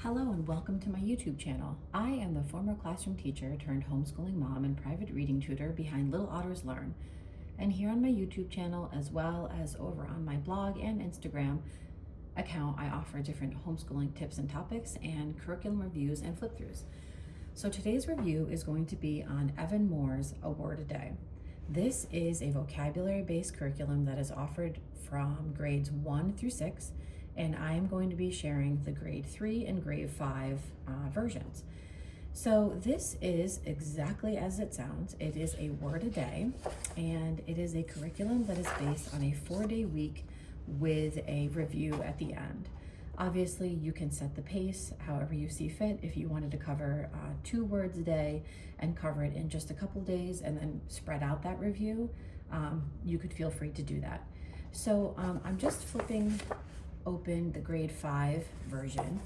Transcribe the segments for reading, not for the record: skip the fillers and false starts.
Hello and welcome to my YouTube channel. I am the former classroom teacher turned homeschooling mom and private reading tutor behind Little Otters Learn. And here on my YouTube channel, as well as over on my blog and Instagram account, I offer different homeschooling tips and topics and curriculum reviews and flip-throughs. So today's review is going to be on Evan Moor's A Word a Day. This is a vocabulary-based curriculum that is offered from grades 1 through 6, and I am going to be sharing the grade 3 and grade 5 versions. So this is exactly as it sounds. It is a word a day, and it is a curriculum that is based on a 4-day week with a review at the end. Obviously, you can set the pace however you see fit. If you wanted to cover 2 words a day and cover it in just a couple days and then spread out that review, you could feel free to do that. So I'm just flipping open the grade 5 version,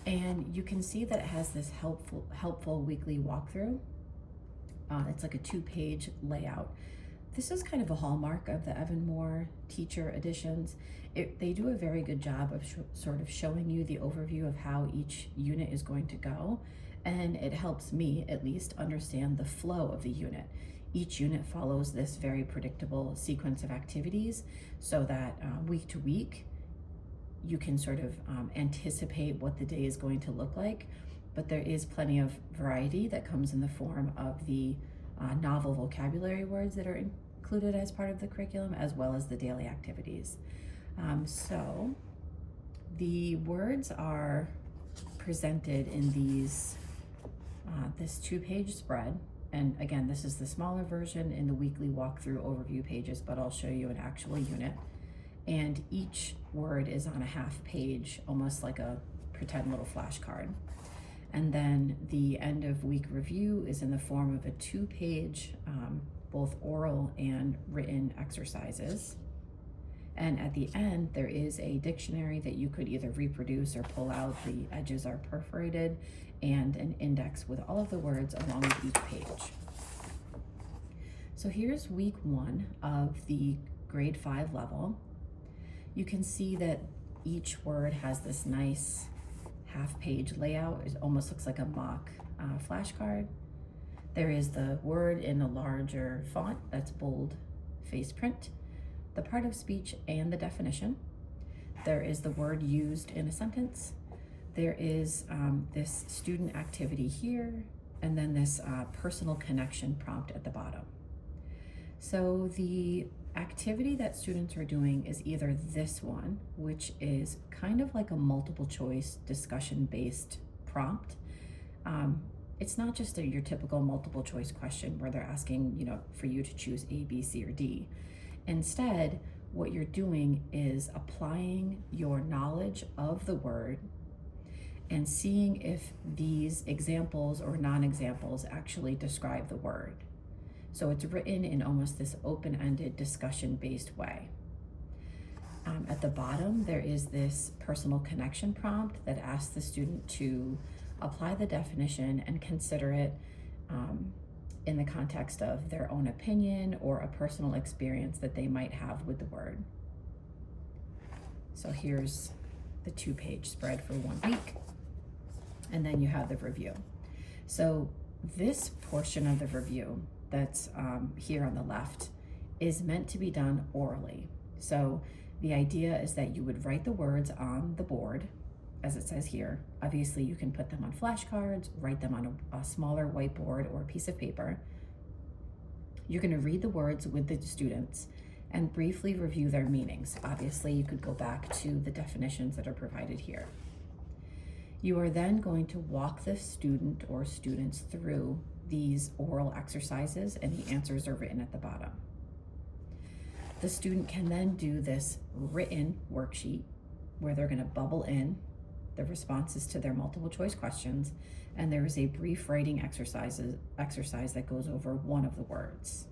and you can see that it has this helpful weekly walkthrough. It's like a 2-page layout. This is kind of a hallmark of the Evan Moor teacher editions. They do a very good job of sort of showing you the overview of how each unit is going to go, and it helps me at least understand the flow of the unit. Each unit follows this very predictable sequence of activities so that week to week you can sort of anticipate what the day is going to look like, but there is plenty of variety that comes in the form of the novel vocabulary words that are included as part of the curriculum, as well as the daily activities. So the words are presented in these this 2-page spread, and again, this is the smaller version in the weekly walkthrough overview pages, but I'll show you an actual unit. And each word is on a half page, almost like a pretend little flashcard. And then the end of week review is in the form of a 2-page, both oral and written exercises. And at the end, there is a dictionary that you could either reproduce or pull out. The edges are perforated, and an index with all of the words along with each page. So here's week 1 of the grade 5 level. You can see that each word has this nice half-page layout. It almost looks like a mock flashcard. There is the word in a larger font that's bold face print, the part of speech and the definition. There is the word used in a sentence. There is this student activity here, and then this personal connection prompt at the bottom. So the activity that students are doing is either this one, which is kind of like a multiple choice discussion based prompt. It's not just your typical multiple choice question where they're asking, for you to choose A, B, C, or D. Instead, what you're doing is applying your knowledge of the word and seeing if these examples or non-examples actually describe the word. So it's written in almost this open-ended discussion-based way. At the bottom, there is this personal connection prompt that asks the student to apply the definition and consider it in the context of their own opinion or a personal experience that they might have with the word. So here's the 2-page spread for 1 week, and then you have the review. So this portion of the review that's here on the left is meant to be done orally. So the idea is that you would write the words on the board, as it says here. Obviously, you can put them on flashcards, write them on a smaller whiteboard or a piece of paper. You're going to read the words with the students and briefly review their meanings. Obviously, you could go back to the definitions that are provided here. You are then going to walk the student or students through these oral exercises, and the answers are written at the bottom. The student can then do this written worksheet where they're going to bubble in the responses to their multiple choice questions, and there is a brief writing exercise that goes over one of the words.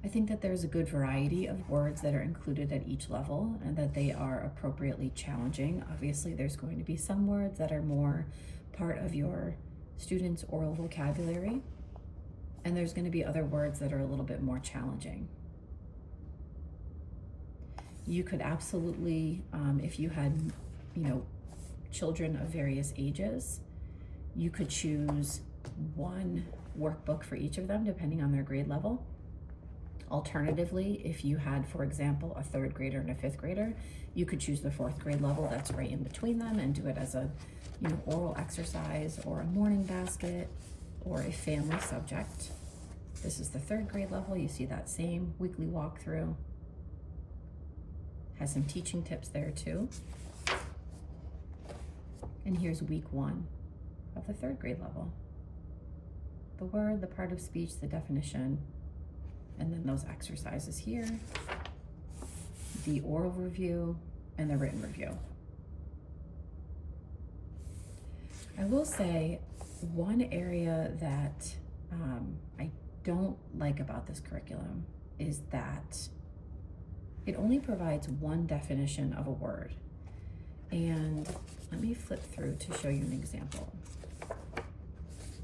I think that there's a good variety of words that are included at each level and that they are appropriately challenging. Obviously, there's going to be some words that are more part of your students' oral vocabulary, and there's going to be other words that are a little bit more challenging. You could absolutely, if you had children of various ages. You could choose one workbook for each of them depending on their grade level. Alternatively, if you had, for example, a 3rd grader and a 5th grader, you could choose the 4th grade level that's right in between them and do it as a oral exercise or a morning basket or a family subject. This is the 3rd grade level. You see that same weekly walkthrough. Has some teaching tips there too. And here's week 1 of the 3rd grade level. The word, the part of speech, the definition, and then those exercises here, the oral review and the written review. I will say one area that I don't like about this curriculum is that it only provides one definition of a word. And let me flip through to show you an example.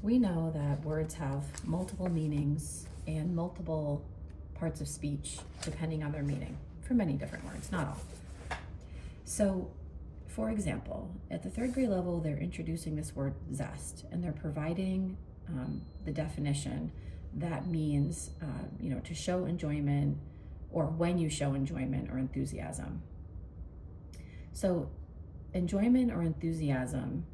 We know that words have multiple meanings and multiple parts of speech depending on their meaning for many different words, not all. So, for example, at the 3rd grade level, they're introducing this word zest, and they're providing the definition that means, to show enjoyment, or when you show enjoyment or enthusiasm. So enjoyment or enthusiasm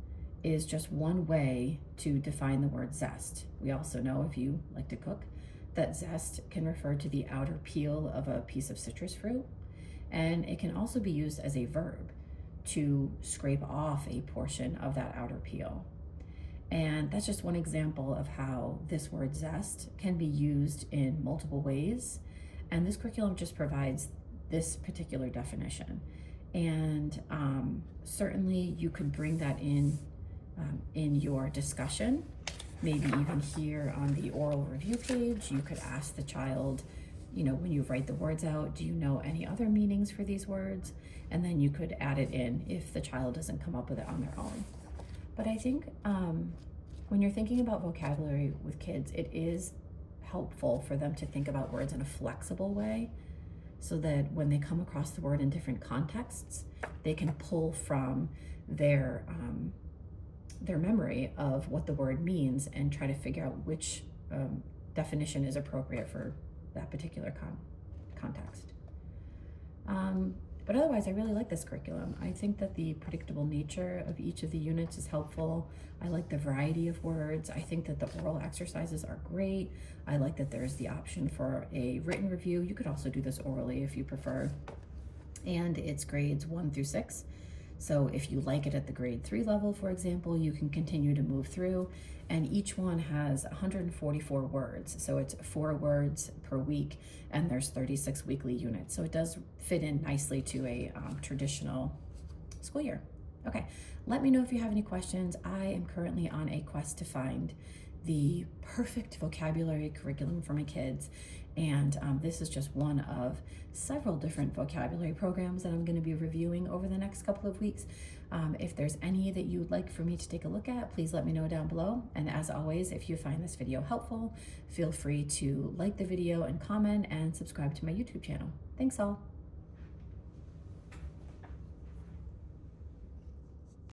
is just one way to define the word zest. We also know, if you like to cook, that zest can refer to the outer peel of a piece of citrus fruit, and it can also be used as a verb to scrape off a portion of that outer peel. And that's just one example of how this word zest can be used in multiple ways. And this curriculum just provides this particular definition. And certainly you could bring that in your discussion, maybe even here on the oral review page. You could ask the child, when you write the words out, do you know any other meanings for these words? And then you could add it in if the child doesn't come up with it on their own. But I think when you're thinking about vocabulary with kids, it is helpful for them to think about words in a flexible way, so that when they come across the word in different contexts, they can pull from their memory of what the word means and try to figure out which definition is appropriate for that particular context. But otherwise, I really like this curriculum. I think that the predictable nature of each of the units is helpful. I like the variety of words. I think that the oral exercises are great. I like that there's the option for a written review. You could also do this orally if you prefer. And it's grades 1 through 6. So if you like it at the grade 3 level, for example, you can continue to move through, and each one has 144 words. So it's 4 words per week, and there's 36 weekly units. So it does fit in nicely to a traditional school year. Okay, let me know if you have any questions. I am currently on a quest to find the perfect vocabulary curriculum for my kids. And this is just one of several different vocabulary programs that I'm going to be reviewing over the next couple of weeks. If there's any that you'd like for me to take a look at, please let me know down below. And as always, if you find this video helpful, feel free to like the video and comment and subscribe to my YouTube channel. Thanks all.